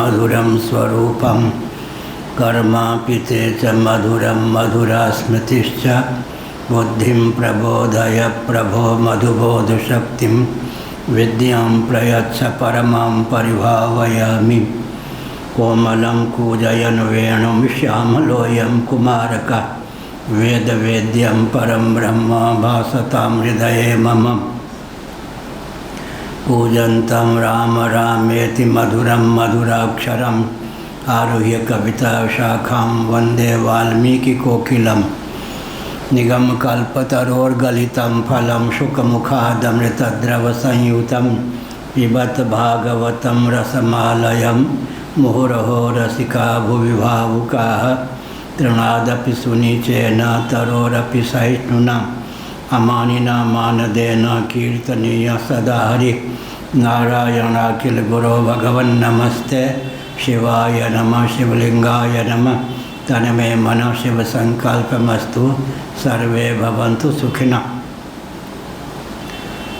मधुरं स्वरूपं कर्मापि ते च मधुरं मधुरा स्मृतिश्च बुद्धिं प्रबोधय प्रभो मधुबोधशक्तिं विद्यां प्रयच्छ परमां परिभावयामि। कोमलं कूजयन् वेणुं श्यामलोऽयं कुमारकः वेदवेद्यं परं ब्रह्म भासतां हृदये मम। पूजन्तं राम रामेति मधुरं मधुराक्षरम् आरुह्य कविताशाखां वन्दे वाल्मीकिकोकिलम्। निगमकल्पतरोर्गलितं फलं शुकमुखादमृतद्रवसंयुतं पिबत भागवतं रसमालयं मुहुरहो रसिका भुवि भावुकाः। तृणादपि सुनिचेन तरोरपि सहिष्णुना अमानिना मानदेन कीर्तनीय सदा हरिः। नारायणाखिल गुरो भगवन्नमस्ते शिवाय नमः शिवलिंगाय नमः। तन्मे मनः शिव संकल्पमस्तु सर्वे भवन्तु सुखिनः।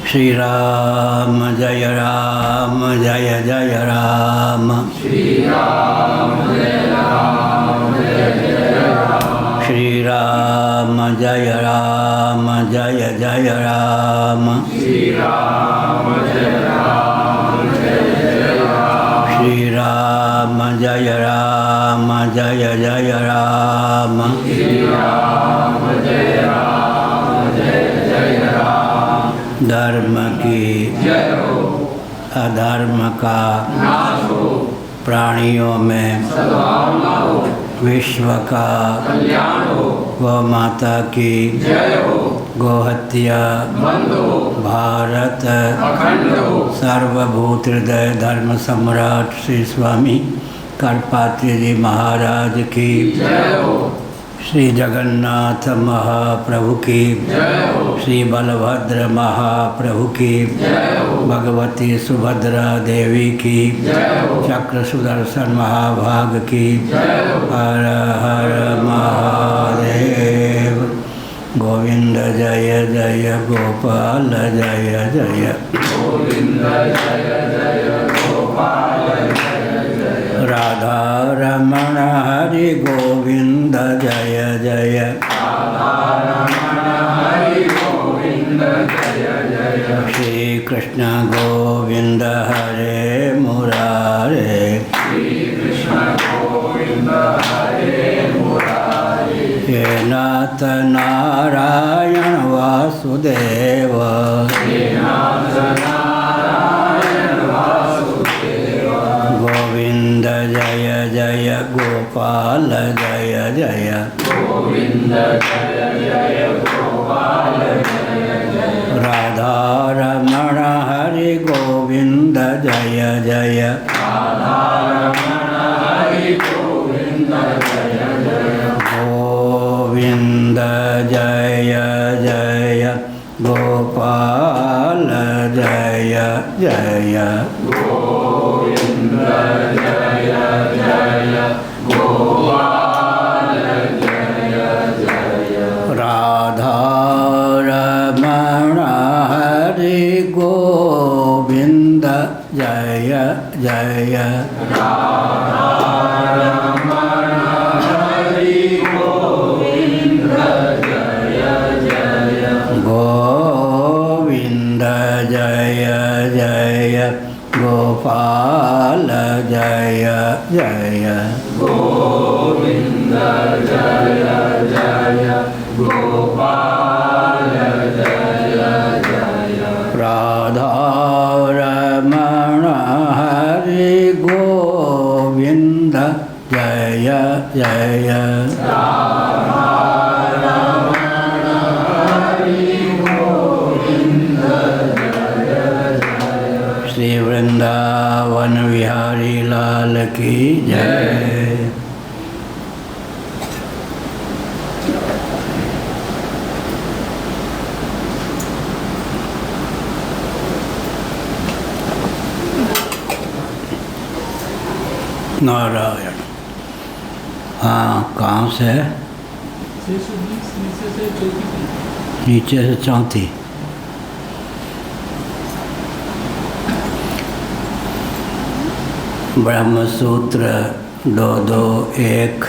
श्री राम जय राम जय जय राम। श्री राम जय राम जय जय राम। श्री राम जय राम जय जय राम। श्री राम जय राम जय जय राम। श्री राम जय राम जय जय राम। श्री राम जय राम जय जय राम। धर्म की जय हो, अधर्म का नाश हो, प्राणियों में सद्भावना हो, विश्व का कल्याण हो, गौ माता की जय हो, गोहत्या बंद हो, भारत अखंड हो। सर्वभूत हृदय धर्म सम्राट श्री स्वामी करपात्री जी महाराज की जय हो। श्री जगन्नाथ महाप्रभु की जय हो। श्री बलभद्र महाप्रभु की जय हो। भगवती सुभद्रा देवी की जय हो। चक्र सुदर्शन महाभाग की जय हो। हर हर महादेव। गोविंद जय जय गोपाल जय जय। गोविंद जय जय गोपाल जय जय। राधा रमण हरि गोविंद जय जय। राधा रमण हरि गोविंद जय जय। श्री कृष्ण गोविंद हरे मुरारे। श्री कृष्ण गोविंद हरे मुरारे। हे नाथ नारायण वासुदेव। हे नाथ नारायण वासुदेव। गोविंद जय जय गोपाल जय जय। गोविंद जय जय गोपाल जय जय। राधा रमण हरि गोविंद जय जय। राधा रमण हरि गोविंद जय जय। गोविंद जय जय गोपाल जय जय। गोविंद जय जय गोपाल जय जय। राधा रमण हरि गोविंद जय जय। राधा रमण हरि गोविंद जय जय। गोविंद जय जय गोपाल जय जय। गोविंद जय जय गोपाल जय जय। राधा रमण हरि गोविंद जय जय। राधा रमण हरि गोविंद जय जय। श्री वृंदावन विहारी लाल की जय। नारायण। हाँ, कहाँ से है? नीचे से चौथी। ब्रह्मसूत्र 221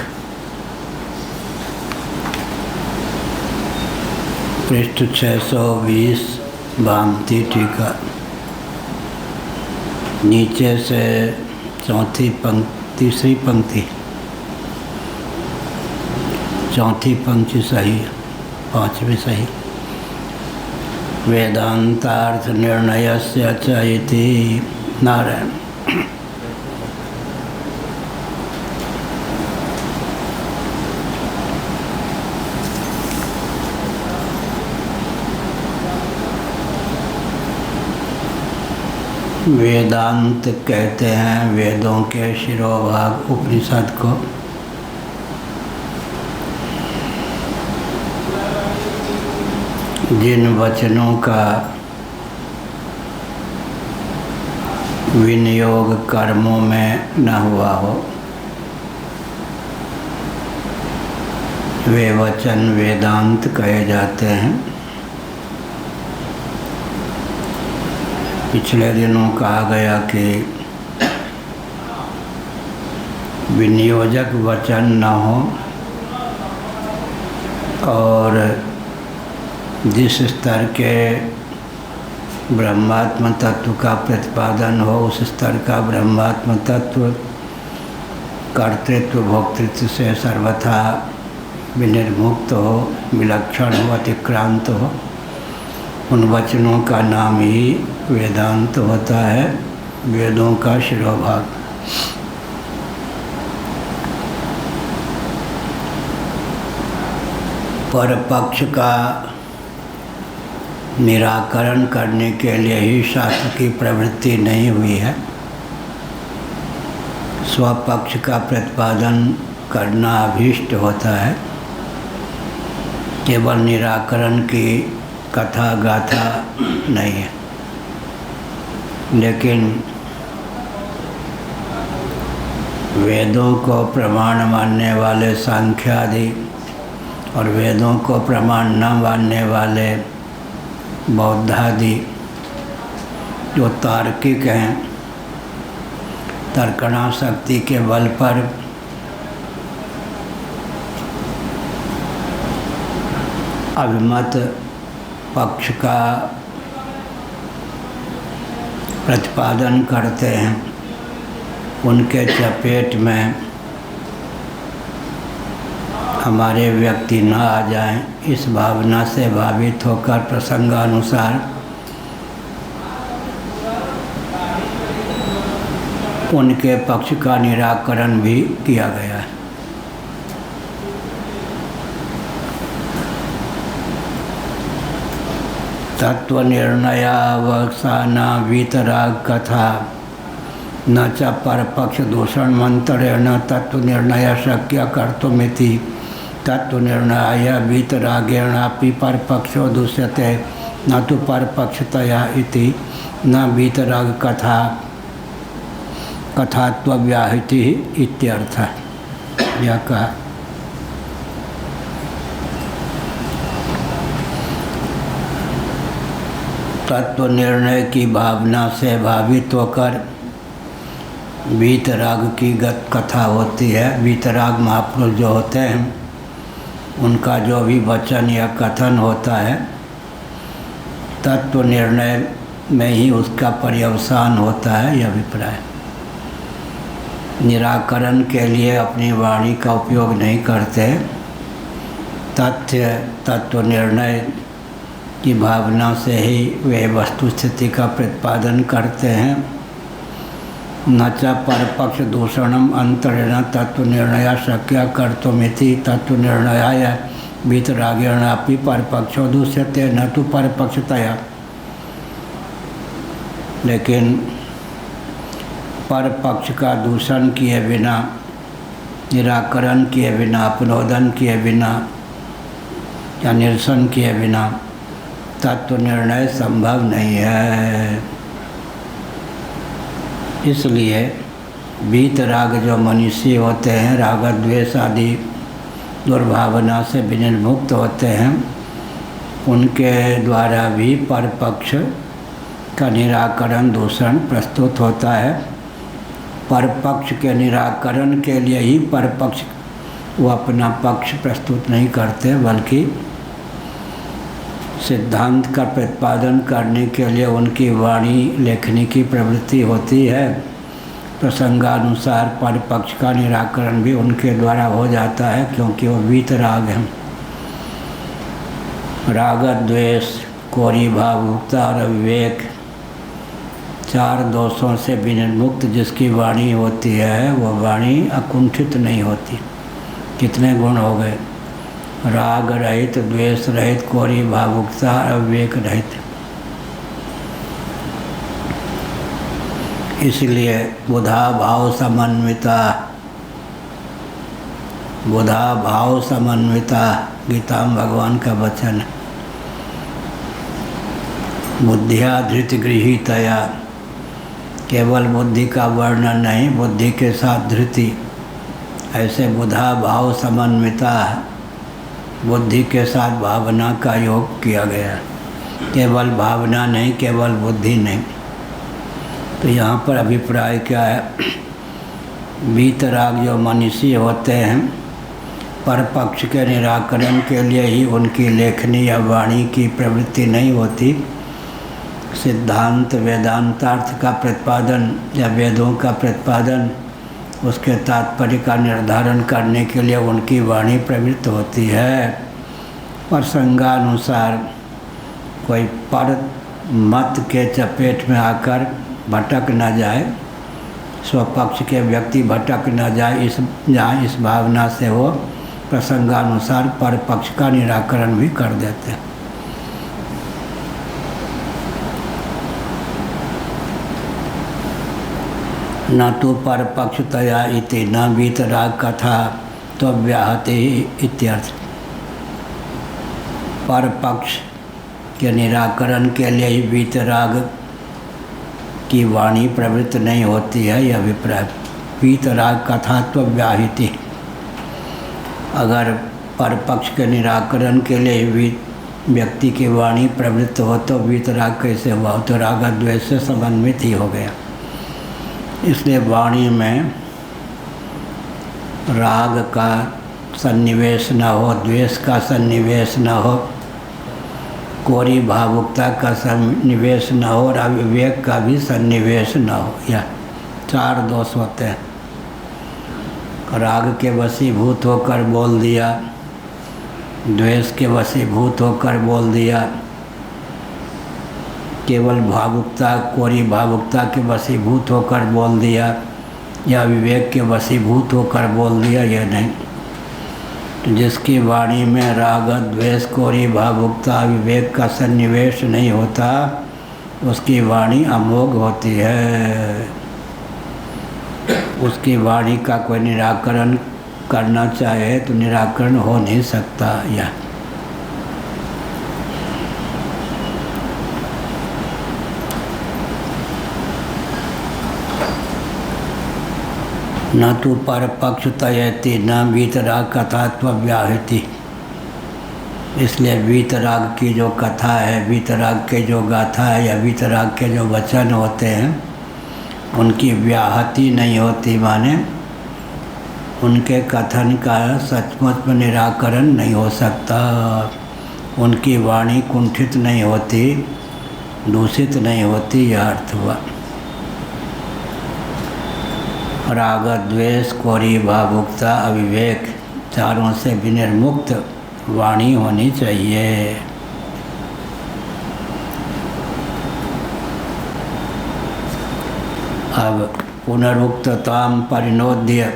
पृष्ठ 620 भामती टीका। नीचे से तीसरी पंक्ति, चौथी पंक्ति सही, पांचवी सही। वेदांतार्थ निर्णयस्य च इति नारायण। वेदांत कहते हैं वेदों के शिरोभाग उपनिषद को। जिन वचनों का विनियोग कर्मों में न हुआ हो, वे वचन वेदांत कहे जाते हैं। पिछले दिनों कहा गया कि विनियोजक वचन न हो और जिस स्तर के ब्रह्मात्म तत्व का प्रतिपादन हो, उस स्तर का ब्रह्मात्म तत्व कर्तृत्व भोक्तृत्व से सर्वथा विनिर्मुक्त हो, विलक्षण हो, अतिक्रांत हो, उन वचनों का नाम ही वेदांत होता है, वेदों का शिरोभाग। परपक्ष का निराकरण करने के लिए ही शास्त्र की प्रवृत्ति नहीं हुई है। स्वपक्ष का प्रतिपादन करना अभीष्ट होता है। केवल निराकरण की कथा गाथा नहीं है। लेकिन वेदों को प्रमाण मानने वाले सांख्यादि और वेदों को प्रमाण न मानने वाले बौद्धादि जो तार्किक हैं, तर्कणा शक्ति के बल पर अभिमत पक्ष का प्रतिपादन करते हैं, उनके चपेट में हमारे व्यक्ति न आ जाएं, इस भावना से भावित होकर प्रसंगानुसार उनके पक्ष का निराकरण भी किया गया है। तत्व निर्णयावसाना वीतराग कथा न च परपक्ष दूषण मंत्रेण तत्व निर्णय शक्य कर्तुमिति तत्व निर्णयाय वीतरागेणापि परपक्षो दूष्यते न तो परपक्षतया इति न वीतराग कथा कथात्वव्याहति इत्यर्थ। यह कहा। तत्व निर्णय की भावना से भावित होकर वीतराग की कथा होती है। वीतराग महापुरुष जो होते हैं, उनका जो भी वचन या कथन होता है, तत्व निर्णय में ही उसका पर्यवसान होता है। यह अभिप्राय निराकरण के लिए अपनी वाणी का उपयोग नहीं करते। तत्व निर्णय की भावना से ही वे वस्तु स्थिति का प्रतिपादन करते हैं। न च परपक्ष दूषणम अंतरेण तत्व निर्णय शक्य कर्तुमिति तत्व निर्णयाय वीतरागेणापि परपक्षो दूष्यते न तो परपक्षतया। लेकिन परपक्ष का दूषण किए बिना, निराकरण किए बिना, अपनोदन किए बिना या निरसन किए बिना तत्व निर्णय संभव नहीं है। इसलिए वीतराग जो मनुष्य होते हैं, राग द्वेष आदि दुर्भावना से विनिर्मुक्त होते हैं, उनके द्वारा भी परपक्ष का निराकरण दूषण प्रस्तुत होता है। परपक्ष के निराकरण के लिए ही परपक्ष वो अपना पक्ष प्रस्तुत नहीं करते, बल्कि सिद्धांत का प्रतिपादन करने के लिए उनकी वाणी लेखनी की प्रवृत्ति होती है। प्रसंगानुसार परपक्ष का निराकरण भी उनके द्वारा हो जाता है, क्योंकि वो वीतराग हैं। राग द्वेष, कोरी भावुकता और अविवेक, 4 दोषों से विनिर्मुक्त जिसकी वाणी होती है वो वाणी अकुंठित नहीं होती। कितने गुण हो गए? राग रहित, द्वेष रहित, कोरी भावुकता, अविवेक रहित। इसलिए बुधा भाव समन्विता, बुधा भाव समन्विता गीता में भगवान का वचन है। बुद्धिया धृति गृहीतया, केवल बुद्धि का वर्णन नहीं, बुद्धि के साथ धृति। ऐसे बुधा भाव समन्विता, बुद्धि के साथ भावना का योग किया गया। केवल भावना नहीं, केवल बुद्धि नहीं। तो यहाँ पर अभिप्राय क्या है? वीतराग जो मनीषी होते हैं, परपक्ष के निराकरण के लिए ही उनकी लेखनी या वाणी की प्रवृत्ति नहीं होती। सिद्धांत वेदांतार्थ का प्रतिपादन या वेदों का प्रतिपादन, उसके तात्पर्य का निर्धारण करने के लिए उनकी वाणी प्रवृत्त होती है। प्रसंगानुसार कोई पर मत के चपेट में आकर भटक न जाए, स्वपक्ष के व्यक्ति भटक न जाए, इस भावना से वो प्रसंगानुसार परपक्ष का निराकरण भी कर देते हैं। न तो परपक्षतया इति न वीतराग कथा तो व्याहते इत्यर्थ। परपक्ष के निराकरण के लिए ही वीतराग की वाणी प्रवृत्त नहीं होती है, यह अभिप्राय। वीतराग कथा तो व्याहिति, अगर परपक्ष के निराकरण के लिए व्यक्ति की वाणी प्रवृत्त हो तो वीतराग कैसे हुआ? तो राग द्वेष से समन्वित ही हो गया। इसलिए वाणी में राग का सन्निवेश न हो, द्वेष का सन्निवेश न हो, कोरी भावुकता का सन्निवेश न हो और अविवेक का भी सन्निवेश न हो। यह 4 दोष होते हैं। राग के वशीभूत होकर बोल दिया, द्वेष के वशीभूत होकर बोल दिया, केवल भावुकता, कोरी भावुकता के वशीभूत होकर बोल दिया, या विवेक के वशीभूत होकर बोल दिया, यह नहीं। तो जिसकी वाणी में राग द्वेष, कोरी भावुकता, विवेक का सन्निवेश नहीं होता, उसकी वाणी अमोघ होती है। उसकी वाणी का कोई निराकरण करना चाहे तो निराकरण हो नहीं सकता। यह न तो परपक्ष तयति न वीतराग कथात्व व्याहति। इसलिए वीतराग की जो कथा है, वीतराग के जो गाथा है या वीतराग के जो वचन होते हैं, उनकी व्याहति नहीं होती, माने उनके कथन का सचमुच में निराकरण नहीं हो सकता। उनकी वाणी कुंठित नहीं होती, दूषित नहीं होती, यह अर्थ हुआ। राग द्वेष, कोरी भावुकता, अविवेक, चारों से विनिर्मुक्त वाणी होनी चाहिए। अब पुनरुक्तताम परिणोद्य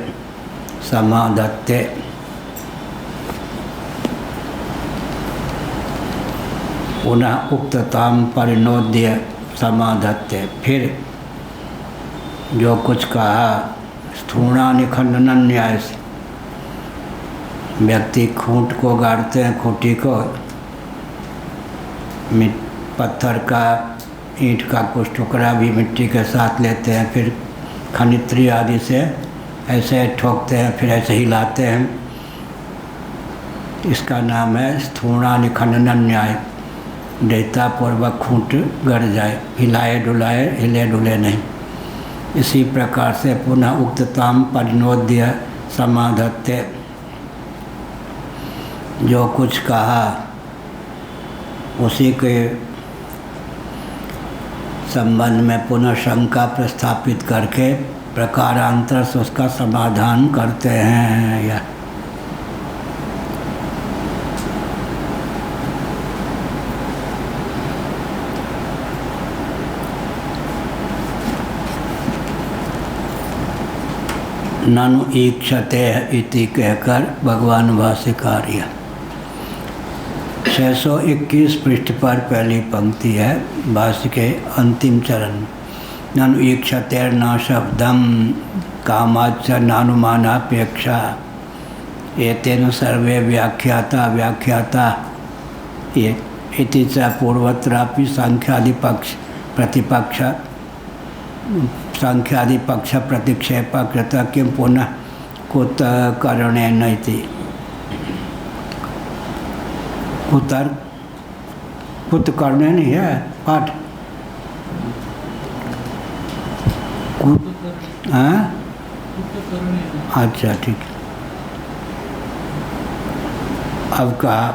समाधत्ते। पुनः उक्तताम परिणोद्य समाधत्ते। फिर जो कुछ कहा स्थूणा निखंडन न्याय से, व्यक्ति खूंट को गाड़ते हैं, खूंटी को पत्थर का, ईंट का कुछ टुकड़ा भी मिट्टी के साथ लेते हैं, फिर खनित्री आदि से ऐसे ठोकते हैं, फिर ऐसे हिलाते हैं। इसका नाम है स्थूणा निखंडन न्याय। दृढ़तापूर्वक खूंट गड़ जाए, हिलाए डुलाए, हिले डुले नहीं। इसी प्रकार से पुनः उक्तताम परिणोद्य समाधत्ते, जो कुछ कहा उसी के संबंध में पुनः शंका प्रस्थापित करके प्रकारांतर से उसका समाधान करते हैं। या ननु ईक्षते इति कहकर भगवान भाष्यकार 621 पृष्ठ पर पहली पंक्ति है भाष्य के अंतिम चरण। ननु ईक्षतेर न शब्दम कामाच्च नानुमानापेक्षा एतेन सर्वे व्याख्याता इति च पूर्वत्रापि सांख्यादिपक्ष प्रतिक्षेप कृत किं पुनः कुत करणेन इति। कुत करने नहीं है पाठ। अच्छा ठीक है। अब कहा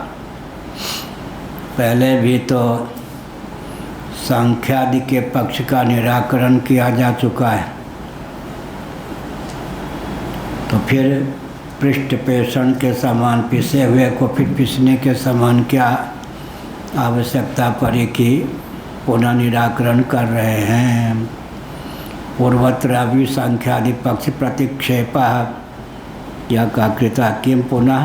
पहले भी तो सांख्यादि के पक्ष का निराकरण किया जा चुका है, तो फिर पृष्ठ पेषण के समान पिसे हुए को फिर पिसने के समान क्या आवश्यकता पड़ी कि पुनः निराकरण कर रहे हैं। पूर्वत्र भी सांख्यादि पक्ष प्रतिक्षेप या का कृता किम पुनः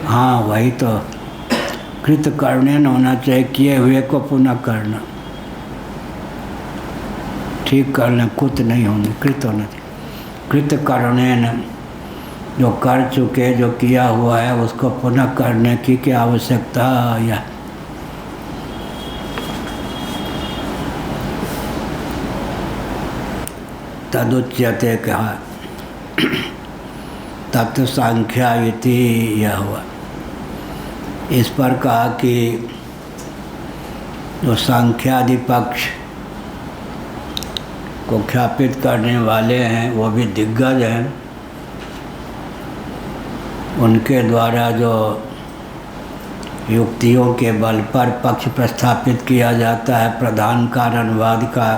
हाँ वही तो कृत करने न होना चाहिए, किए हुए को पुनः करना, ठीक करना, कुत नहीं होना, कृत होना चाहिए। कृत करने न, जो कर चुके जो किया हुआ है उसको पुनः करने की क्या आवश्यकता। या तदुच्यते कहा तत्व सांख्या इति यह हुआ। इस पर कहा कि जो सांख्यादि पक्ष को ख्यापित करने वाले हैं वो भी दिग्गज हैं, उनके द्वारा जो युक्तियों के बल पर पक्ष प्रस्थापित किया जाता है प्रधान कारणवाद का,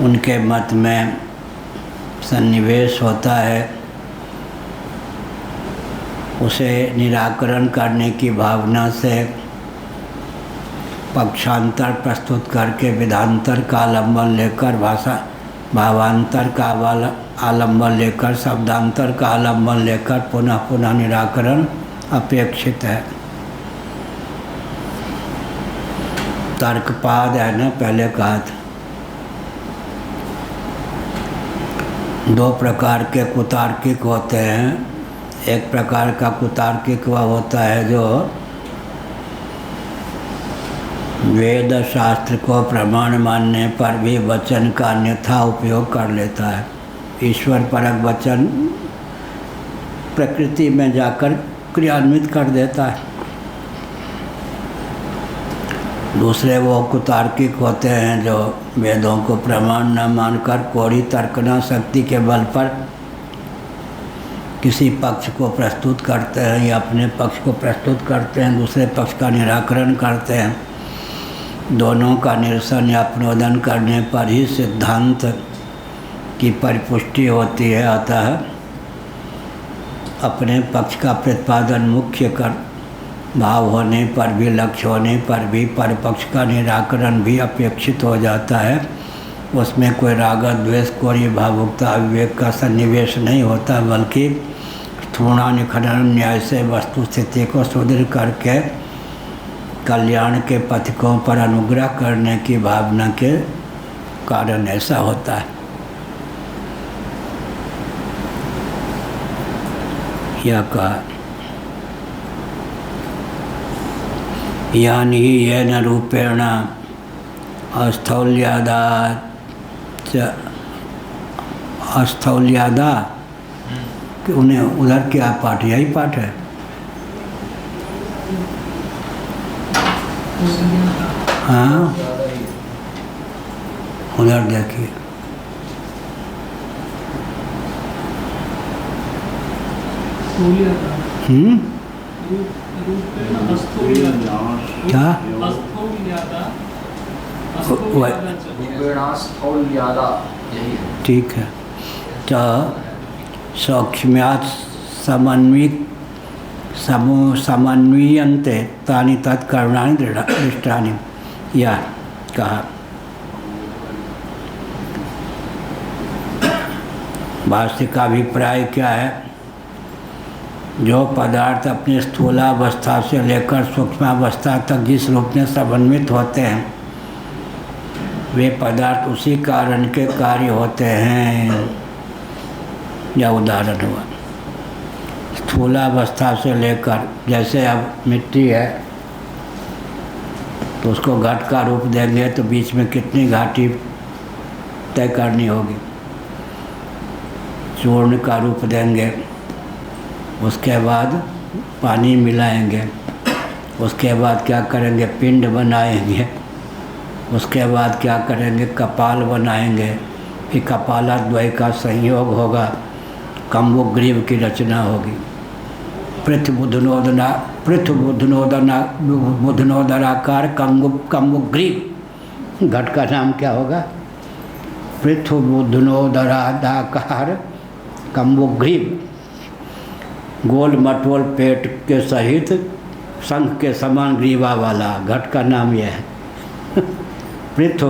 उनके मत में सन्निवेश होता है, उसे निराकरण करने की भावना से पक्षांतर प्रस्तुत करके विधांतर का आलम्बन लेकर भावांतर का आलम्बन लेकर शब्दांतर का आलम्बन लेकर पुनः पुनः निराकरण अपेक्षित है। तर्कपाद है ना, पहले कहा था। दो प्रकार के कुतार्किक होते हैं। एक प्रकार का कुतार्किक वह होता है जो वेद शास्त्र को प्रमाण मानने पर भी वचन का अन्यथा उपयोग कर लेता है, ईश्वर परक वचन प्रकृति में जाकर क्रियान्वित कर देता है। दूसरे वो कुतार्किक होते हैं जो वेदों को प्रमाण न मानकर कोरी तर्कना शक्ति के बल पर किसी पक्ष को प्रस्तुत करते हैं या अपने पक्ष को प्रस्तुत करते हैं, दूसरे पक्ष का निराकरण करते हैं। दोनों का निरसन या अपनोदन करने पर ही सिद्धांत की परिपुष्टि होती है। अतः अपने पक्ष का प्रतिपादन मुख्य कर भाव होने पर भी, लक्ष्य होने पर भी परपक्ष का निराकरण भी अपेक्षित हो जाता है। उसमें कोई राग द्वेष कोई भावुकता विवेक का सन्निवेश नहीं होता, बल्कि स्थूणानिखनन न्याय से वस्तु स्थिति को सुदृढ़ करके कल्याण के पथिकों पर अनुग्रह करने की भावना के कारण ऐसा होता है। यह कहा यानी येन रूपेण कि उन्हें उधर क्या पाठ, यही पाठ है। हाँ उधर देखिए, क्या ठीक है। तो सौक्ष्म्यात् समन्वीयन्ते तानि तत्कर्णानि दृष्टानि, या कहा। भाष्य का अभिप्राय क्या है? जो पदार्थ अपनी स्थूलावस्था से लेकर सूक्ष्मावस्था तक जिस रूप में समन्वित होते हैं, वे पदार्थ उसी कारण के कार्य होते हैं। यह उदाहरण हुआ। स्थूलावस्था से लेकर, जैसे अब मिट्टी है तो उसको घट का रूप देंगे तो बीच में कितनी घाटी तय करनी होगी। चूर्ण का रूप देंगे, उसके बाद पानी मिलाएंगे, उसके बाद क्या करेंगे, पिंड बनाएंगे, उसके बाद क्या करेंगे, कपाल बनाएंगे, फिर कपालद्वय का संयोग होगा, कम्बुग्रीव की रचना होगी। पृथ्वबुधनोदराकार कम्बुग्रीव, घट का नाम क्या होगा? पृथ्वबुधनोदराकार कम्बुग्रीव, गोल मटोल पेट के सहित शंख के समान ग्रीवा वाला घट का नाम यह है। पृथ्व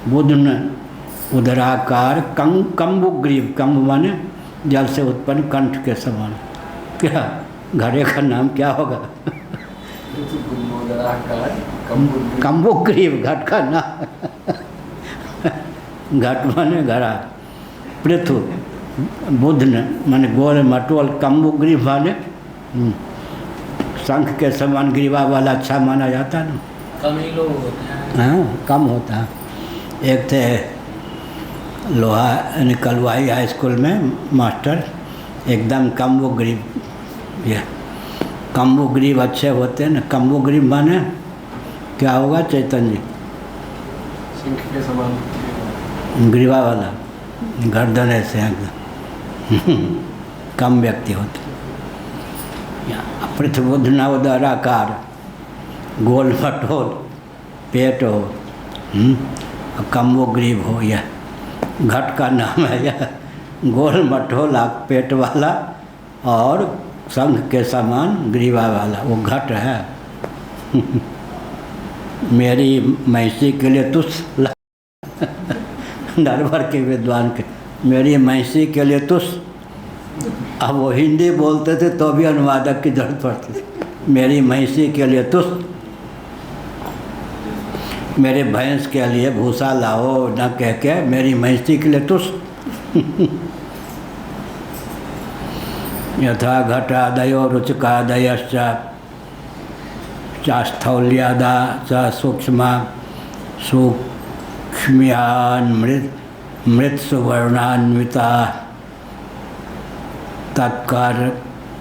बुधन उदराकार कम्बुग्रीव, कम्ब माने जल से उत्पन्न कंठ के समान। क्या घड़े का नाम क्या होगा? कम्बुग्रीव घट का नाम। घट माने घड़ा, पृथ्व बुधन माने गोल मटोल, कम्बुग्रीव माने शंख के समान ग्रीवा वाला अच्छा माना जाता है ना। कम ही लोग होते हैं। हाँ कम होता है। एक थे लोहा यानी कलवाई हाई स्कूल में मास्टर, एकदम कम्बुग्रीव। ये कम्बुग्रीव अच्छे होते हैं ना। कम्बुग्रीव माने क्या होगा चैतन्य जी? शंख के समान ग्रीवा वाला, गर्दन ऐसे एकदम कम व्यक्ति होते। पृथ्वीबुधना उदराकार, गोल मटोल पेट हो, कम्बुग्रीव हो, यह घट का नाम है। यह गोल मटोला पेट वाला और शंख के समान ग्रीवा वाला वो घट है। मेरी मैसी के लिए तुस नरवर के विद्वान के, मेरी मैसी के लिए तुस। अब वो हिंदी बोलते थे तो भी अनुवादक की जरूरत पड़ती थी। मेरी मैसी के लिए तुस, मेरे भैंस के लिए भूसा लाओ न कह के मेरी मैसी के लिए तुस। यथा घटादयो रुचकादयश्च चास्थौल्यादा च सूक्ष्मा सूक्ष्म्यान् मृत्सुवर्णान्विता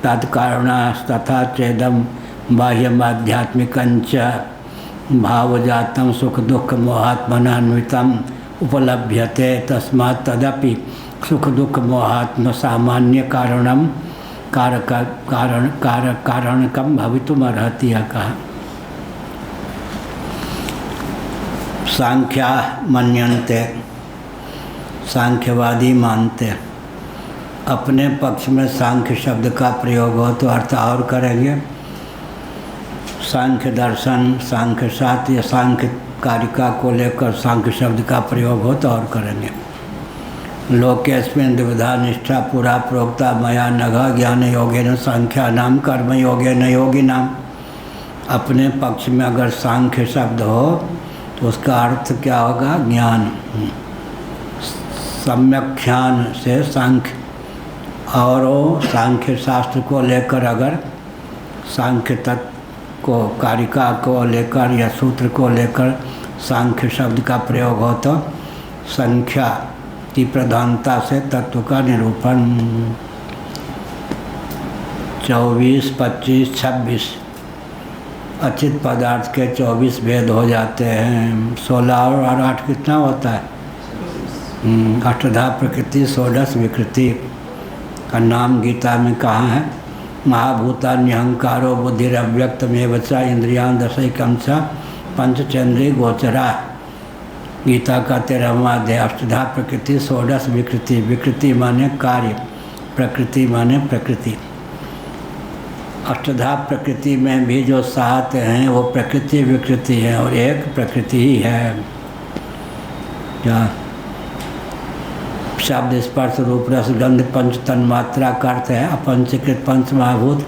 तत्कारणस्तथा चेदं बाह्यमाध्यात्मिकञ्च भावजातं सुख दुख मोहात्मनान्वितम् उपलभ्यते। तस्मात् तदपि सुख दुख मोहात्म सामान्य कारणकं भवितुमर्हति। कहा सांख्या मन्यन्ते, सांख्यवादी मानते। अपने पक्ष में सांख्य शब्द का प्रयोग हो तो अर्थ और करेंगे। सांख्य दर्शन, सांख्य शास्त्र या सांख्य कारिका को लेकर सांख्य शब्द का प्रयोग हो तो और करेंगे। लोकेस्मिन् द्विधा निष्ठा पुरा प्रोक्ता मया नघ ज्ञान योगेन सांख्या नाम कर्म योगेन योगी नाम। अपने पक्ष में अगर सांख्य शब्द हो तो उसका अर्थ क्या होगा? ज्ञान, सम्यख्यान से सांख्य। और सांख्य शास्त्र को लेकर अगर सांख्य तत्व को, कारिका को लेकर या सूत्र को लेकर सांख्य शब्द का प्रयोग हो तो संख्या की प्रधानता से तत्व का निरूपण। 24, 25, 26 अचित पदार्थ के 24 भेद हो जाते हैं। 16 और 8 कितना होता है? अष्टधा प्रकृति 16 विकृति का नाम गीता में कहाँ है? महाभूता निहंकारो बुद्धिरव्यक्तमेव च इंद्रियां दशैकं च पंचचंद्री गोचरा। गीता का 13वां अध्याय। अष्टधा प्रकृति 16 विकृति। विकृति माने कार्य, प्रकृति माने प्रकृति। अष्टधा प्रकृति में भी जो 7 हैं वो प्रकृति विकृति है और एक प्रकृति ही है। क्या? शब्द स्पर्श रूप रस गंध पंच तन्मात्रा का अर्थ है अपंचीकृत पंच महाभूत,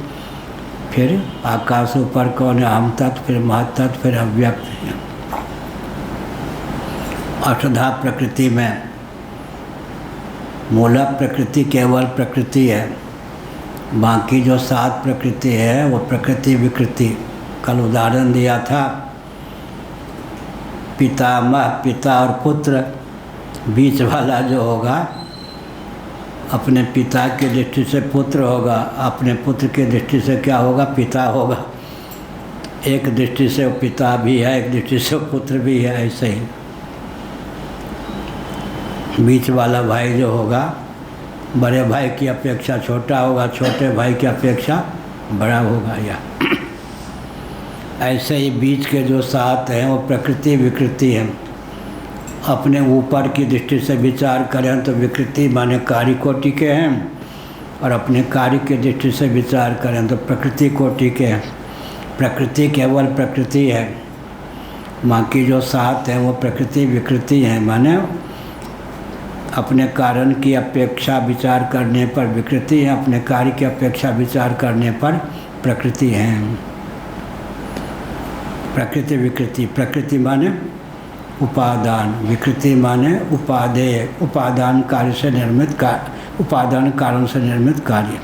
फिर आकाश ऊपर कौन है? अहम तत्व, फिर महतत्व, फिर अव्यक्त है। अष्टधा प्रकृति में मूल प्रकृति केवल प्रकृति है, बाकी जो 7 प्रकृति है वो प्रकृति विकृति। कल उदाहरण दिया था पितामह, पिता और पुत्र, बीच वाला जो होगा अपने पिता की दृष्टि से पुत्र होगा, अपने पुत्र की दृष्टि से क्या होगा? पिता होगा। एक दृष्टि से वो पिता भी है, एक दृष्टि से वो पुत्र भी है। ऐसे ही बीच वाला भाई जो होगा बड़े भाई की अपेक्षा छोटा होगा, छोटे भाई की अपेक्षा बड़ा होगा। या ऐसे ही बीच के जो 7 हैं वो प्रकृति विकृति हैं। अपने ऊपर की दृष्टि से विचार करें तो विकृति माने कार्य कोटि के हैं, और अपने कार्य की दृष्टि से विचार करें तो प्रकृति कोटि के हैं। प्रकृति केवल प्रकृति है, बाकी जो 7 हैं वो प्रकृति विकृति हैं। माने अपने कारण की अपेक्षा विचार करने पर विकृति है, अपने कार्य की अपेक्षा विचार करने पर प्रकृति है। प्रकृति विकृति। प्रकृति माने उपादान, विकृति माने उपादेय, उपादान कार्य से निर्मित कार्य, उपादान कारण से निर्मित कार्य।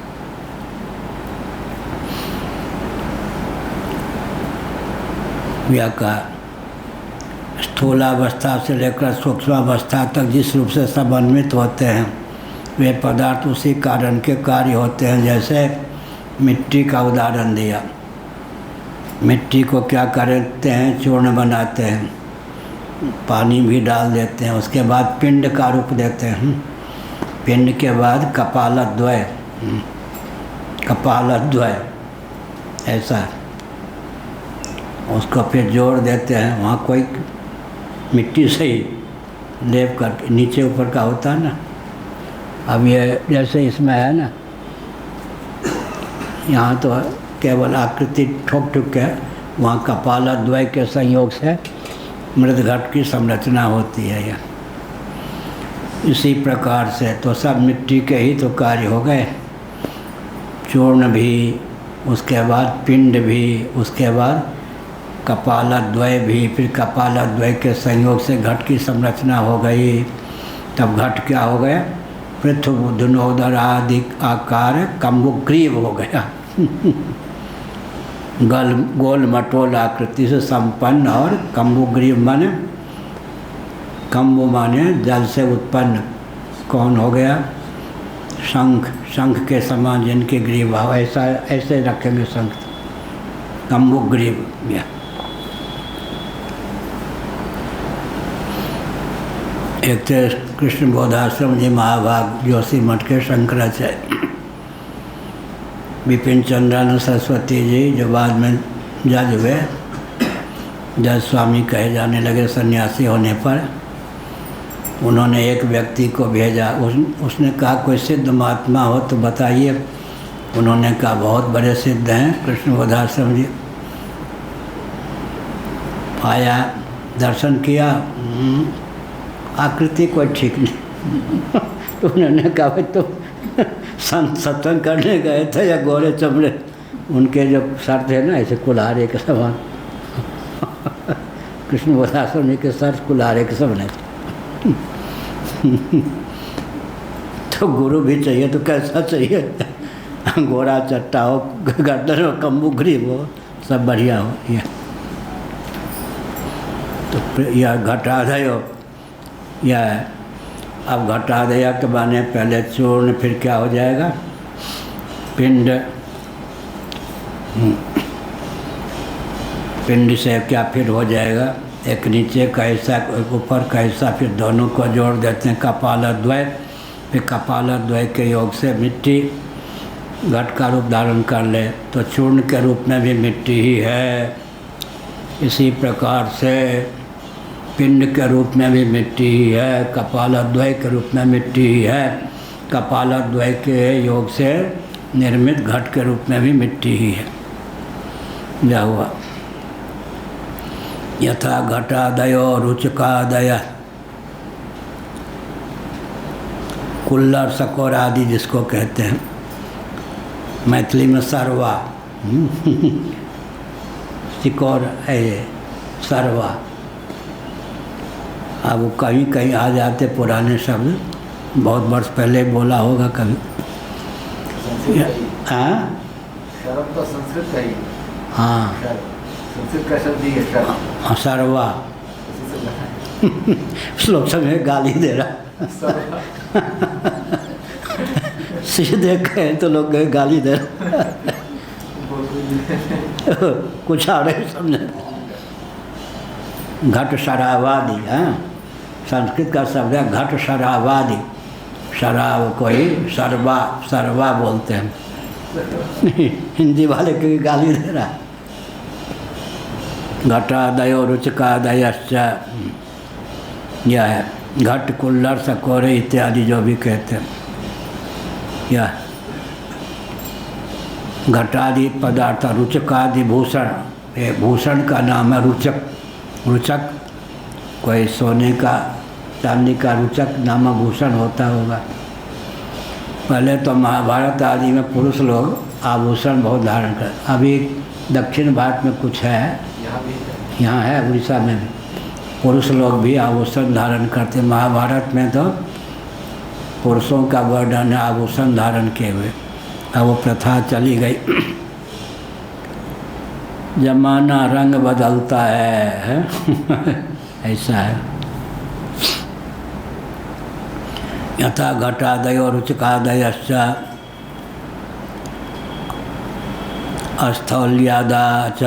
व्याकार स्थूलावस्था से लेकर सूक्ष्मावस्था तक जिस रूप से समन्वित होते हैं वे पदार्थ उसी कारण के कार्य होते हैं। जैसे मिट्टी का उदाहरण दिया, मिट्टी को क्या करते हैं? चूर्ण बनाते हैं, पानी भी डाल देते हैं, उसके बाद पिंड का रूप देते हैं, पिंड के बाद कपालद्वय, कपालद्वय ऐसा उसको फिर जोड़ देते हैं। वहाँ कोई मिट्टी से ही लेप करके नीचे ऊपर का होता है ना। अब ये जैसे इसमें है ना, यहाँ तो केवल आकृति ठोक ठुक के, वहाँ कपालद्वय के संयोग से मृद घट की संरचना होती है। यह इसी प्रकार से तो सब मिट्टी के ही तो कार्य हो गए। चूर्ण भी, उसके बाद पिंड भी, उसके बाद कपालद्वय भी, फिर कपालद्वय के संयोग से घट की संरचना हो गई। तब घट क्या हो गया? पृथ्वी बुद्धनोदर आदि आकार कम्बुग्रीव हो गया। गोल मटोल आकृति से संपन्न। और कम्बुग्रीव माने, कम्बु माने जल से उत्पन्न। कौन हो गया? शंख, शंख के समान जिनके ग्रीव भाव, ऐसा ऐसे रखेंगे शंख, कम्बुग्रीव। एक थे कृष्ण बोधाश्रम जी महाभाग जोशी मठ के शंकराचार्य, विपिन चंद्रानंद सरस्वती जी जो बाद में जज हुए, जज स्वामी कहे जाने लगे सन्यासी होने पर। उन्होंने एक व्यक्ति को भेजा, उसने कहा कोई सिद्ध महात्मा हो तो बताइए। उन्होंने कहा बहुत बड़े सिद्ध हैं कृष्ण बोधाश्रम जी। आया, दर्शन किया, आकृति कोई ठीक नहीं। तो उन्होंने कहा भाई तो सत्संग करने गए थे या गोरे चमड़े? उनके जो सर थे ना ऐसे कुल्हारे के समान। कृष्ण बोधाश्रम जी के सर कुल्हारे के समान थे। तो गुरु भी चाहिए तो कैसा चाहिए? गोरा चट्टा हो, गर्दन हो, कम्बुग्रीव हो, सब बढ़िया हो। तो यह घटाधय हो, यह अब घटाधय के माने पहले चूर्ण, फिर क्या हो जाएगा? पिंड, पिंड से क्या फिर हो जाएगा, एक नीचे का हिस्सा एक ऊपर का हिस्सा, फिर दोनों को जोड़ देते हैं कपालद्वय। फिर कपालद्वय के योग से मिट्टी घट का रूप धारण कर ले तो चूर्ण के रूप में भी मिट्टी ही है। इसी प्रकार से पिंड के रूप में भी मिट्टी ही है, कपालद्वय के रूप में मिट्टी ही है। कपालद्वय के योग से निर्मित घट के रूप में भी मिट्टी ही है। क्या हुआ? यथा घटादयो रुचकादय, कुल्लर सकोर आदि जिसको कहते हैं, मैथिली में सरवा सिकोर है ये सरवा। अब वो कहीं कहीं आ जाते पुराने शब्द, बहुत वर्ष पहले बोला होगा कभी। हाँ शरम तो संस्कृत का ही। हाँ संस्कृत का शब्द ही है शरम। सरवा। श्लोक समय गाली दे रहा। सीधे कहें तो लोग कहे गाली दे रहा। कुछ आ रहे समझे। घट शरावादी, हाँ संस्कृत का शब्द है घट शरावादी। शराब कोई सरवा सरवा बोलते हैं। हिंदी वाले की गाली दे रहा। घटादयो रुचकादयश्च, यह है घट कुल्लर सकोरे इत्यादि जो भी कहते हैं। यह घटादि पदार्थ रुचकादि भूषण, ये भूषण का नाम है रुचक। रुचक कोई सोने का चांदी का रुचक नामक भूषण होता होगा। पहले तो महाभारत आदि में पुरुष लोग आभूषण बहुत धारण कर, अभी दक्षिण भारत में कुछ है, यहाँ है उड़ीसा में भी पुरुष लोग भी आभूषण धारण करते। महाभारत में तो पुरुषों का वर्णन है आभूषण धारण किए हुए। अब वो प्रथा चली गई। जमाना रंग बदलता है ऐसा है। यथा घटादयो रुचकादयश्च स्थौल्यादा च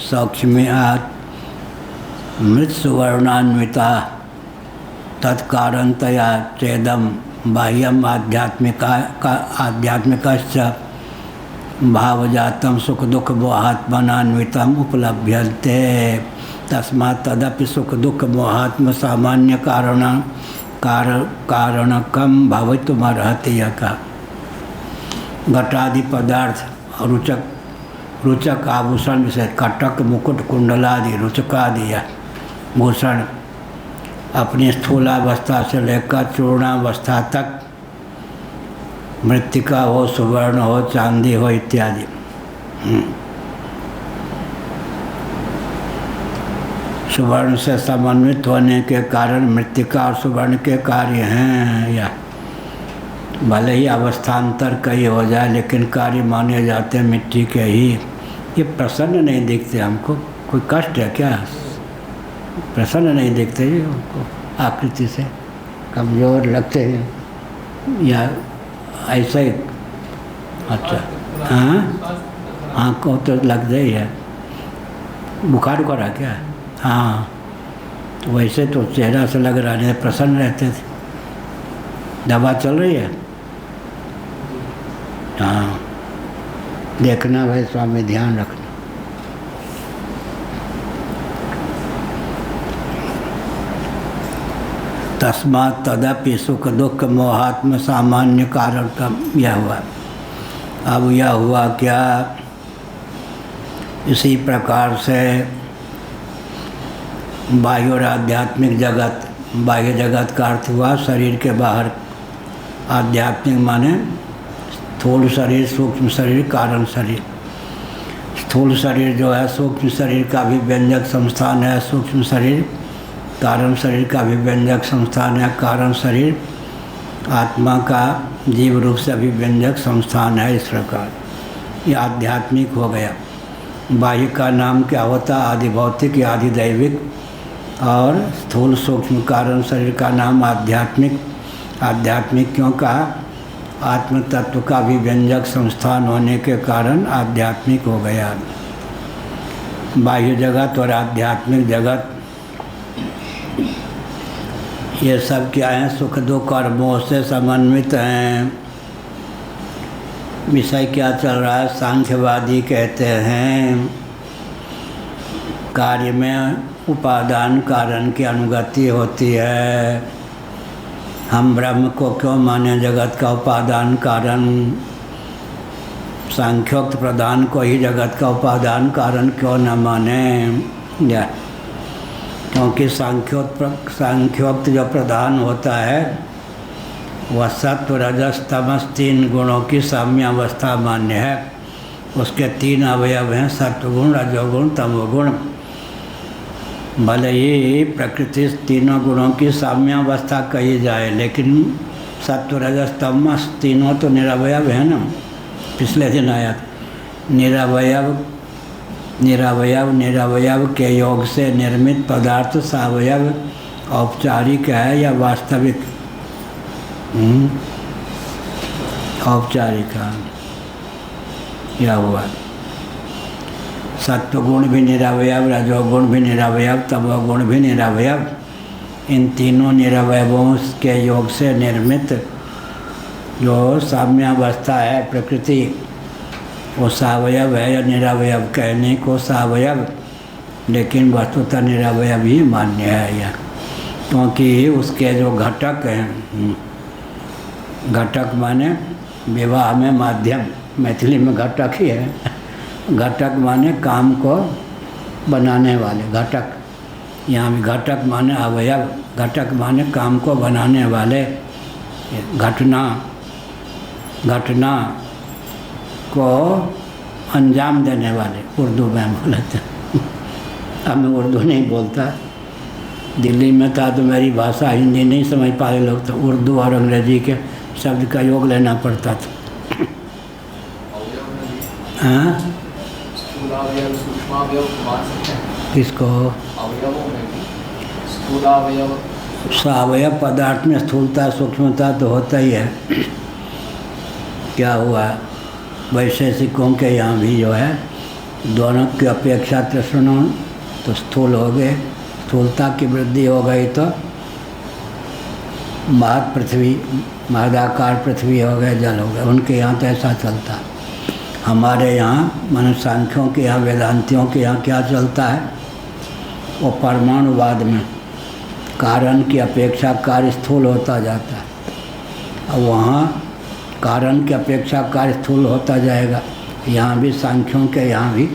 सौक्ष्म्यात् मृत्सुवर्णान्विता तत्कारणतया चेदम बाह्यम आध्यात्मिकश्च भावजातम सुख दुख मोहात्मनान्वितम उपलभ्यन्ते। तस्मात् तदपि सुख दुख मोहात्म सामान्य कारणकम भवितुमर्हति। का घटादि पदार्थ रुचक आभूषण विषय कटक मुकुट कुंडलादि रुचकादि भूषण अपनी स्थूलावस्था से लेकर चूर्णावस्था तक, मृत्तिका हो सुवर्ण हो चांदी हो इत्यादि, सुवर्ण से समन्वित होने के कारण मृत्तिका और सुवर्ण के कार्य हैं। या भले ही अवस्थान्तर कई हो जाए लेकिन कार्य माने जाते हैं मिट्टी के ही। ये प्रसन्न नहीं दिखते हमको, कोई कष्ट है क्या? प्रसन्न नहीं दिखते ये हमको, आकृति से कमज़ोर लगते हैं या ऐसा ही। अच्छा हाँ आँख को तो लग गई है, बुखार को रहा क्या? हाँ तो वैसे तो चेहरा से लग रहा है प्रसन्न रहते थे। दवा चल रही है? हाँ देखना भाई स्वामी, ध्यान रखना। तस्मात् तदपि सुख दुख मोहात्म सामान्य कारण का यह हुआ। अब यह हुआ क्या? इसी प्रकार से बाह्य और आध्यात्मिक जगत, बाह्य जगत का अर्थ हुआ शरीर के बाहर, आध्यात्मिक माने स्थूल शरीर, सूक्ष्म शरीर, कारण शरीर। स्थूल शरीर जो है सूक्ष्म शरीर का भी व्यंजक संस्थान है, सूक्ष्म शरीर कारण शरीर का भी व्यंजक संस्थान है, कारण शरीर आत्मा का जीव रूप से अभिव्यंजक संस्थान है। इस प्रकार ये आध्यात्मिक हो गया। बाह्य का नाम क्या होता? आदि भौतिक या आदि दैविक, और स्थूल सूक्ष्म कारण शरीर का नाम आध्यात्मिक। आध्यात्मिक क्यों कहा? आत्म तत्व का भी व्यंजक संस्थान होने के कारण आध्यात्मिक हो गया। बाह्य जगत और आध्यात्मिक जगत ये सब क्या है, सुख दुख और मोह से समन्वित हैं। विषय क्या चल रहा है, सांख्यवादी कहते हैं कार्य में उपादान कारण की अनुगति होती है। हम ब्रह्म को क्यों माने जगत का उपादान कारण, सांख्योक्त प्रधान को ही जगत का उपादान कारण क्यों न माने। या क्योंकि सांख्योक्त जो प्रधान होता है वह सत्व रजस तमस 3 गुणों की साम्यावस्था मान्य है। उसके 3 अवयव हैं, सत्वगुण, रजोगुण, तमोगुण। भले ही प्रकृति 3 गुणों की साम्यावस्था कही जाए, लेकिन सत्व रजस तमस तीनों तो निरवयव है ना। पिछले दिन आया निरवयव के योग से निर्मित पदार्थ सावयव औपचारिक है या वास्तविक। औपचारिक क्या हुआ, सत्वगुण भी निरवयव, रजोगुण भी निरवयव, तमोगुण भी निरवयव। इन तीनों निरवयवों के योग से निर्मित जो साम्यावस्था है प्रकृति, वो सावयव है या निरवयव। कहने को सावयव, लेकिन वस्तुतः निरवयव ही मान्य है यह, क्योंकि उसके जो घटक हैं, घटक माने विवाह में माध्यम, मैथिली में घटक ही है। घटक माने काम को बनाने वाले, घटक। यहाँ भी घटक माने अवयव, घटक माने काम को बनाने वाले। घटना को अंजाम देने वाले, उर्दू में बोलते हैं। अब मैं उर्दू नहीं बोलता, दिल्ली में था तो मेरी भाषा हिंदी नहीं समझ पाए लोग, तो उर्दू और अंग्रेजी के शब्द का योग लेना पड़ता था। हाँ, किसको? सावयव पदार्थ में स्थूलता सूक्ष्मता तो होता ही है। क्या हुआ, वैशेषिकों के यहाँ भी जो है दोनों की अपेक्षा तृष्णों तो स्थूल हो गए, स्थूलता की वृद्धि हो गई तो महद पृथ्वी, महदाकार पृथ्वी हो गए, जल हो गए। उनके यहाँ तो ऐसा चलता है। हमारे यहाँ मनुष्य सांख्यों के यहाँ, वेदांतियों के यहाँ क्या चलता है, वो परमाणुवाद में कारण की अपेक्षा कार्य स्थूल होता जाता है। और वहाँ कारण की अपेक्षा कार्य स्थूल होता जाएगा। यहाँ भी सांख्यों के यहाँ भी,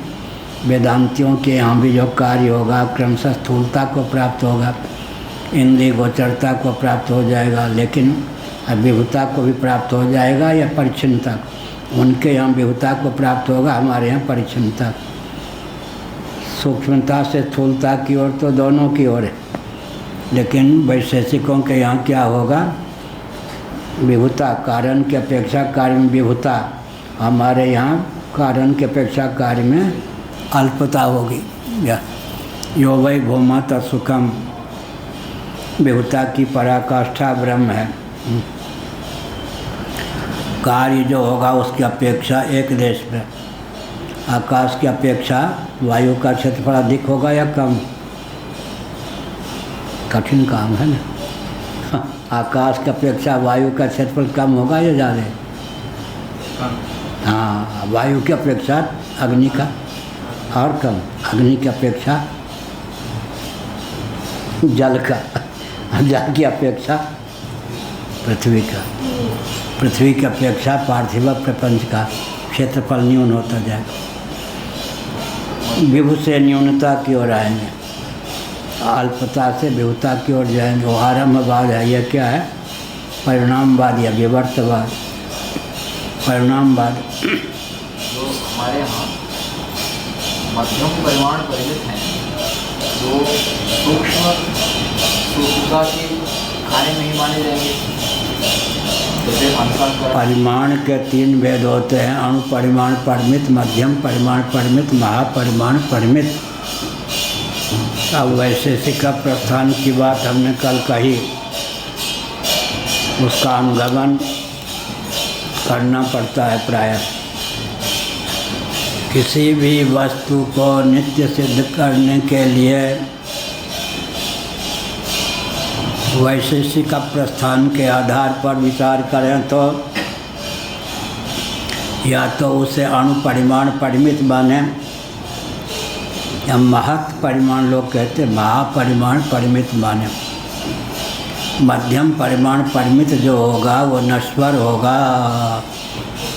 वेदांतियों के यहाँ भी जो कार्य होगा क्रमशः स्थूलता को प्राप्त होगा, इंद्रिय गोचरता को प्राप्त हो जाएगा, लेकिन विभुता को भी प्राप्त हो जाएगा या परिच्छिन्नता को। उनके यहाँ विभुता को प्राप्त होगा, हमारे यहाँ परिच्छिन्नता। सूक्ष्मता से स्थूलता की ओर तो दोनों की ओर है, लेकिन वैशेषिकों के यहाँ क्या होगा, विभुता, कारण की अपेक्षा कार्य में विभुता। हमारे यहाँ कारण की अपेक्षा कार्य में अल्पता होगी। या यो वै भूमा तत्सुखम, विभुता की पराकाष्ठा ब्रह्म है। कार्य जो होगा उसकी अपेक्षा एक देश में, आकाश की अपेक्षा वायु का क्षेत्रफल अधिक होगा या कम? कठिन काम है ना। आकाश की अपेक्षा वायु का क्षेत्रफल कम होगा या ज़्यादा? हाँ, वायु की अपेक्षा अग्नि का और कम, अग्नि की अपेक्षा जल का, जल की अपेक्षा पृथ्वी का, पृथ्वी की अपेक्षा पार्थिव प्रपंच का क्षेत्रफल न्यून होता जाएगा। विभु से न्यूनता की ओर आएंगे, अल्पता से विभुता की ओर जाएंगे। वो आरंभवाद है। यह क्या है? परिणामवाद या विवर्तवाद। परिणामवाद जो हमारे यहाँ मध्यम परिमाण परिमित हैं, जो सूक्ष्मता के खाने नहीं माने जाएंगे। परिमाण के 3 भेद होते हैं, अणु परिमाण परिमित, मध्यम परिमाण परिमित, महापरिमाण परिमित। अब वैशेषिक का प्रस्थान की बात हमने कल कही, उसका अनुगमन करना पड़ता है प्रायः। किसी भी वस्तु को नित्य सिद्ध करने के लिए वैशेषिक प्रस्थान के आधार पर विचार करें तो या तो उसे अणु परिमाण परिमित माने या महत् परिमाण, लोग कहते महापरिमाण परिमित माने। मध्यम परिमाण परिमित जो होगा वो नश्वर होगा।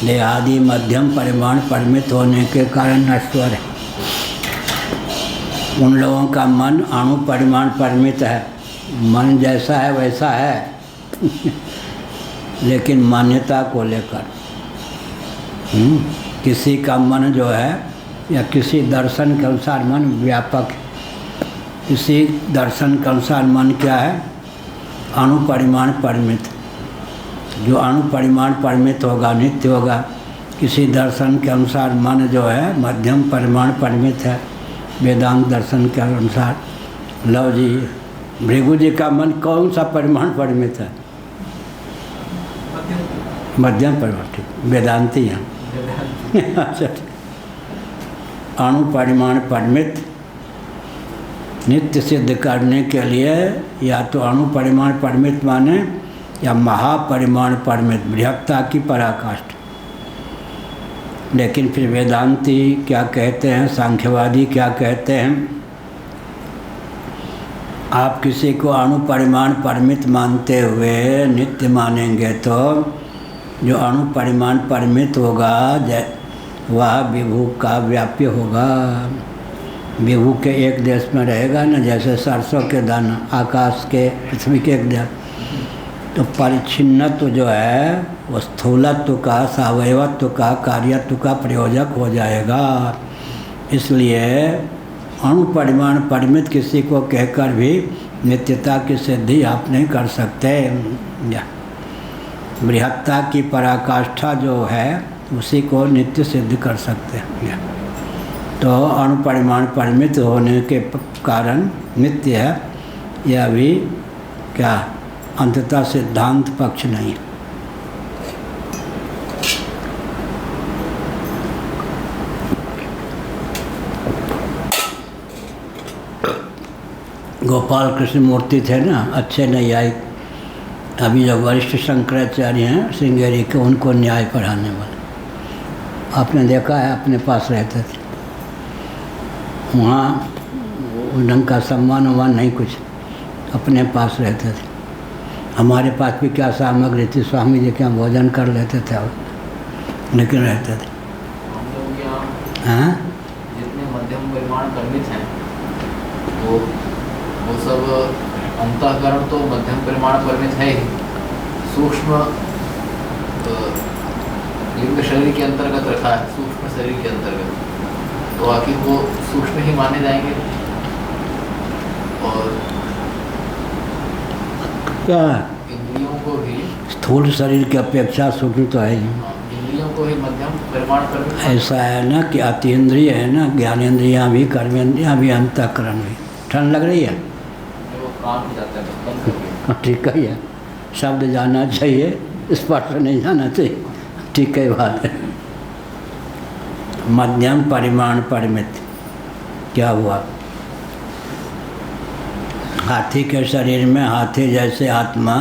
देहादि मध्यम परिमाण परिमित होने के कारण नश्वर है। उन लोगों का मन अणु परिमाण परिमित है, मन जैसा है वैसा है लेकिन मान्यता को लेकर किसी का मन जो है या किसी दर्शन के अनुसार मन व्यापक है। किसी दर्शन के अनुसार मन क्या है? अणु परिमाण परिमित। जो अणु परिमाण परिमित होगा नित्य होगा। किसी दर्शन के अनुसार मन जो है मध्यम परिमाण परिमित है, वेदांत दर्शन के अनुसार। लव जी, भृगु जी का मन कौन सा परिमाण परिमित है? मध्यम परिमाण, ठीक, वेदांती हैं। अच्छा, अणु परिमाण परिमित नित्य सिद्ध करने के लिए या तो अणु परिमाण परिमित माने या महापरिमाण परिमित, बृहत्ता की पराकाष्ठा। लेकिन फिर वेदांती क्या कहते हैं, सांख्यवादी क्या कहते हैं? आप किसी को अणु परिमाण परिमित मानते हुए नित्य मानेंगे तो जो अणु परिमाण परिमित होगा वह विभु का व्याप्य होगा। विभु के एक देश में रहेगा न, जैसे सरसों के दाना आकाश के पृथ्वी के एक देश। तो परिच्छिन्नत्व जो है वो स्थूलत्व का, सावयवत्व का, कार्यत्व का प्रयोजक हो जाएगा। इसलिए अणु परिमाण परिमित किसी को कहकर भी नित्यता की सिद्धि आप नहीं कर सकते। बृहत्ता की पराकाष्ठा जो है उसी को नित्य सिद्ध कर सकते हैं। तो अणु परिमाण परिमित होने के कारण नित्य है, यह भी क्या अंततः सिद्धांत पक्ष नहीं। गोपाल कृष्ण मूर्ति थे ना, अच्छे न्यायिक। अभी जो वरिष्ठ शंकराचार्य हैं श्रृंगेरी के, उनको न्याय पढ़ाने वाले आपने देखा है, अपने पास रहते थे। वहाँ ढंग का सम्मान उम्मान नहीं कुछ, अपने पास रहते थे। हमारे पास भी क्या सामग्री थी, स्वामी जी के यहाँ भोजन कर लेते थे और लेकिन रहते थे। हम लोग यहाँ हाँ, जितने मध्यम परिमाण परिमित हैं वो सब अंतःकरण तो मध्यम परिमाण परिमित है ही, सूक्ष्म लिंग शरीर के अंतर्गत रखा है, सूक्ष्म शरीर के अंतर्गत, तो आखिर वो सूक्ष्म ही माने जाएंगे। और क्या इंद्रियों को भी स्थूल शरीर की अपेक्षा सूक्ष्म तो है ही। इंद्रियों को ही मध्यम परिमाण परिमित। ऐसा है ना कि अतीन्द्रिय है ना, ज्ञानेन्द्रियाँ भी, कर्मेंद्रियाँ भी, अंतःकरण भी। ठंड लग रही है? वो काम जाता है बंद करके। ठीक है, शब्द जाना चाहिए, स्पर्श नहीं जाना चाहिए। ठीक है बात है। मध्यम परिमाण परिमित क्या हुआ? हाथी के शरीर में हाथी जैसे आत्मा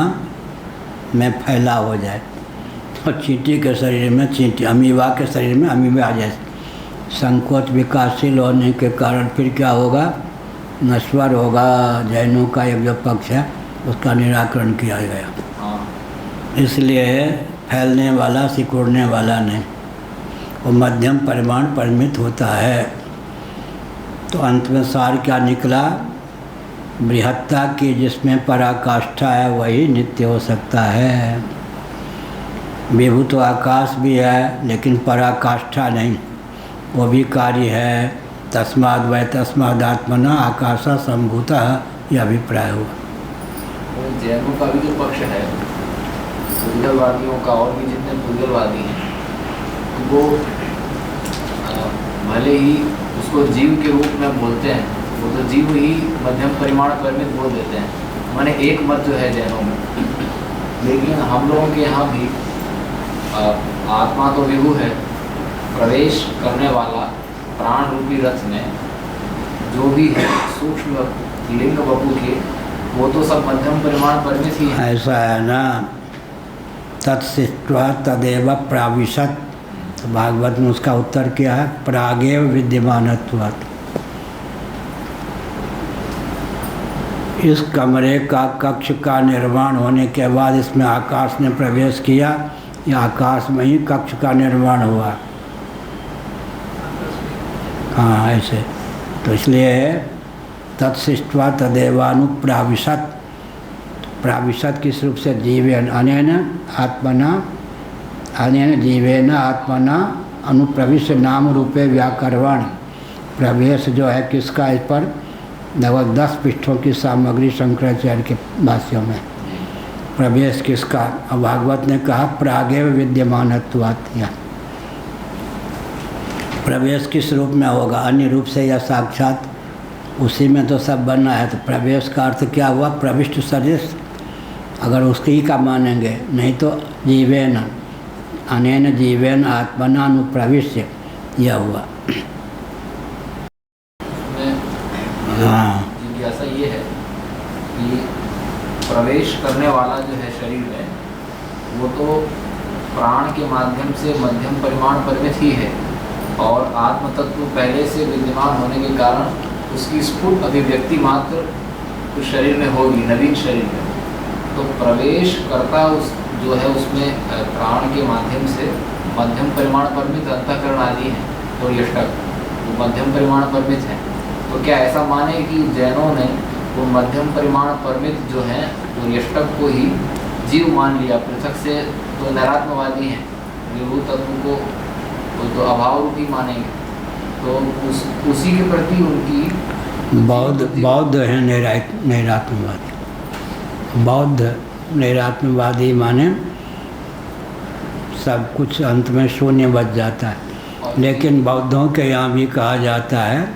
में फैला हो जाए और चींटी के शरीर में चींटी, अमीबा के शरीर में अमीबा जैसे संकोच विकासशील होने के कारण फिर क्या होगा? नश्वर होगा। जैनों का एक जो पक्ष है उसका निराकरण किया गया। इसलिए फैलने वाला, सिकुड़ने वाला नहीं, वो मध्यम परिमाण परिमित होता है। तो अंत में सार क्या निकला? बृहत्ता की जिसमें पराकाष्ठा है वही नित्य हो सकता है। विभु तो आकाश भी है लेकिन पराकाष्ठा नहीं, वो भी कार्य है। तस्माद् वै तस्मादात्मना आकाशा संभूतः, यह अभिप्राय हुआ। जैनों का भी जो पक्ष है, पूजलवादियों का, और भी जितने पूजलवादी हैं, वो भले ही उसको जीव के रूप में बोलते हैं, वो तो जीव ही मध्यम परिमाण परिमित बोल देते हैं। माने एक मत जो है जैनों में, लेकिन हम लोगों के यहाँ भी आत्मा तो विभु है, प्रवेश करने वाला प्राण रूपी रथ में जो भी है सूक्ष्म लिंग वपु के, वो तो सब मध्यम परिमाण परिमित ही है। ऐसा है ना, तत्सिष्ट्वा तदेव प्राविशत। तो भागवत में उसका उत्तर क्या है? प्रागेव विद्यमानत्वात्। इस कमरे का, कक्ष का निर्माण होने के बाद इसमें आकाश ने प्रवेश किया, या आकाश में ही कक्ष का निर्माण हुआ। हाँ ऐसे, तो इसलिए तत्सिष्ट्वा तदेवानुप्राविशत। प्राविशत किस रूप से? जीवेन अनेन आत्मना, अनेन जीवेन आत्मना अनुप्रविश्य नाम रूपे व्याकरण। प्रवेश जो है किसका? इस पर लगभग 10 पृष्ठों की सामग्री शंकराचार्य के भाष्यों में। प्रवेश किसका? अब भागवत ने कहा प्रागेव विद्यमानत्वात्। प्रवेश किस रूप में होगा? अन्य रूप से या साक्षात? उसी में तो सब बनना है। तो प्रवेश का अर्थ क्या हुआ? प्रविष्ट सदृश, अगर उसकी का मानेंगे। नहीं तो जीवेन, अनेन जीवेन आत्मना अनुप्रविश्य, यह हुआ। हाँ, जिज्ञासा ये है कि प्रवेश करने वाला जो है शरीर में, वो तो प्राण के माध्यम से मध्यम परिमाण परिमित ही है, और आत्म तत्व पहले से विद्यमान होने के कारण उसकी स्फुट अभिव्यक्ति मात्र उस शरीर में होगी, नवीन शरीर में। तो प्रवेश करता उस जो है उसमें प्राण के माध्यम से मध्यम परिमाण परिमित अंतःकरण आदि हैं, और यष्टक वो मध्यम परिमाण परिमित हैं। तो क्या ऐसा माने कि जैनों ने वो मध्यम परिमाण परिमित जो है वो यष्टक को ही जीव मान लिया, पृथक से तो नैरात्मवादी हैं, विभू तत्व को वो तो अभाव रूपी मानेंगे। तो उसी के प्रति उनकी बौद्ध है नैरात्मवादी। बौद्ध नैरात्मवादी माने सब कुछ अंत में शून्य बच जाता है। लेकिन बौद्धों के यहाँ भी कहा जाता है,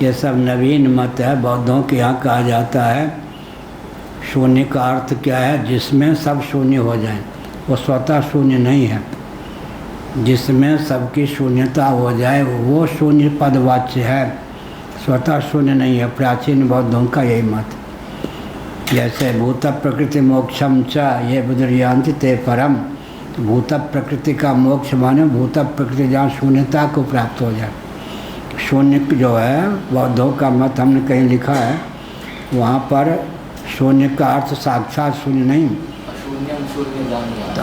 ये सब नवीन मत है, बौद्धों के यहाँ कहा जाता है शून्य का अर्थ क्या है? जिसमें सब शून्य हो जाए। वो स्वतः शून्य नहीं है, जिसमें सबकी शून्यता हो जाए वो शून्य पदवाच्य है, स्वतः शून्य नहीं है। प्राचीन बौद्धों का यही मत। जैसे भूत प्रकृति मोक्षम च ये बुद्धियांति ते परम। भूत प्रकृति का मोक्ष माने भूत प्रकृति जहाँ शून्यता को प्राप्त हो जाए। शून्य जो है बौद्धों का मत, हमने कहीं लिखा है, वहाँ पर शून्य का अर्थ साक्षात शून्य नहीं, तो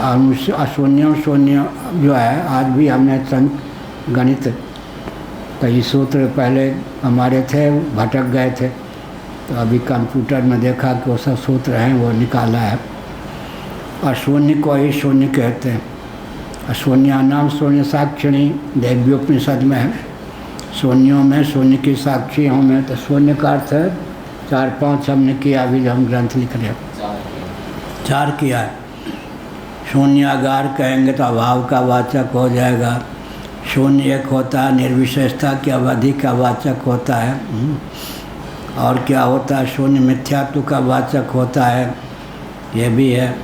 अशून्यम शून्य जो है। आज भी हमने गणित कई सूत्र पहले हमारे थे, भटक गए थे, तो अभी कंप्यूटर में देखा कि वो सब सूत्र हैं, वो निकाला है। अशून्य को ही शून्य कहते हैं। अशून्य नाम शून्य साक्षिणी देव्योपनिषद में है। शून्यों में शून्य की साक्षियों में, तो शून्य का अर्थ है 4-5 हमने किया, अभी हम ग्रंथ लिख रहे हैं 4 किया है। शून्यागार कहेंगे तो अभाव का वाचक हो जाएगा। शून्य एक होता है निर्विशेषता की अवधि का वाचक होता है। और क्या होता है? शून्य मिथ्यात्व का वाचक होता है, ये भी है।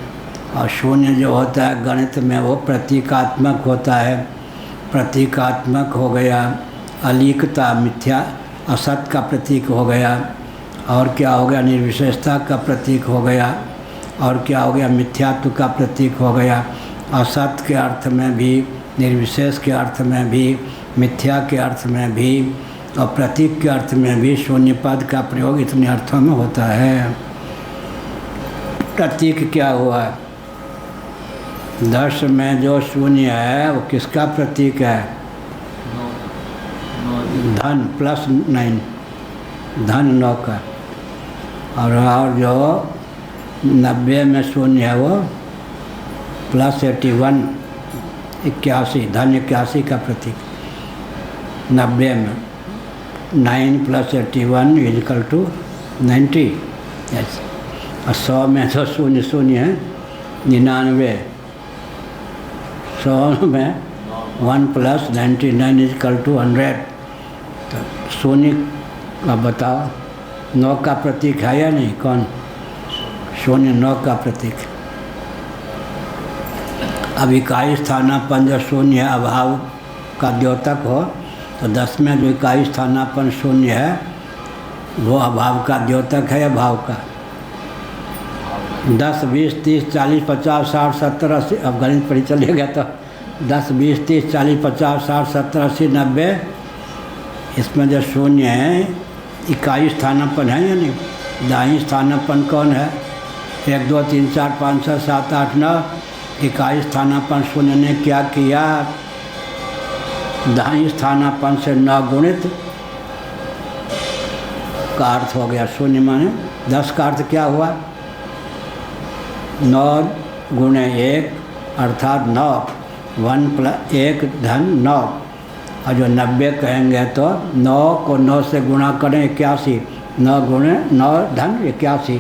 और शून्य जो होता है गणित में वो प्रतीकात्मक होता है। प्रतीकात्मक हो गया, अलीकता मिथ्या असत का प्रतीक हो गया। और क्या हो गया? निर्विशेषता का प्रतीक हो गया। और क्या हो गया? मिथ्यात्व का प्रतीक हो गया। असत के अर्थ में भी, निर्विशेष के अर्थ में भी, मिथ्या के अर्थ में भी और प्रतीक के अर्थ में भी शून्य पद का प्रयोग इतने अर्थों में होता है। प्रतीक क्या हुआ? 10 में जो शून्य है वो किसका प्रतीक है? धन प्लस 9, धन 9 का। और जो 90 में शून्य है वो प्लस 81, 81, धन 81 का प्रतीक। 90 में 9 + 81 = 90। यस। और 100 में तो शून्य शून्य है 99। 100 में 1 + 99 = 100। तो शून्य का बताओ, 9 का प्रतीक है या नहीं? कौन? शून्य 9 का प्रतीक। अब इकाई स्थानापन जो शून्य है अभाव का द्योतक हो तो 10 में जो इकाई स्थानापन शून्य है वो अभाव का द्योतक है या भाव का? 10, 20, 30, 40, 50, 60, 70, 80 अब गणित पर चलिएगा तो 10, 20, 30, 40, 50, 60, 70, 80, 90 इसमें जो शून्य है इकाई स्थानापन है या नहीं? दाई स्थानापन कौन है? 1, 2, 3, 4, 5, 6, 7, 8, 9 इकाई स्थानापन शून्य ने क्या किया? दाई स्थानापन से 9 गुणित का अर्थ हो गया शून्य माने 10 का अर्थ क्या हुआ? 9 गुणे 1 अर्थात 9 1 + 1 धन 9 और जो 90 कहेंगे तो 9 को 9 से गुणा करें 81 9 गुणे 9 धन 81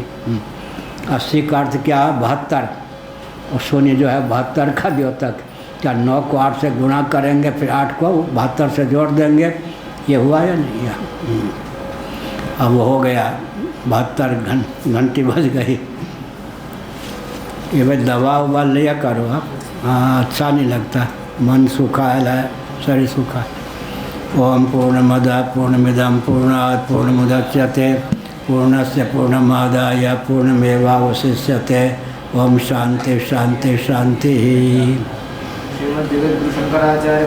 80 का अर्थ क्या है? 72 और शून्य जो है 72 का द्योतक। क्या 9 को 8 से गुणा करेंगे फिर 8 को 72 से जोड़ देंगे? ये हुआ या नहीं? अब हो गया 72 घंटी बज गई। ये भाई दवा उबा लिया करो आप। हाँ अच्छा नहीं लगता, मन सूखा है शरीर सूखा। ओम पूर्णमदः पूर्णमिदं पूर्णात् पूर्णमुदच्यते पूर्णस्य पूर्णमादाय पूर्णमेवावशिष्यते। ओम शांति शांति शांति। श्रीमद् जगद्गुरु शंकराचार्य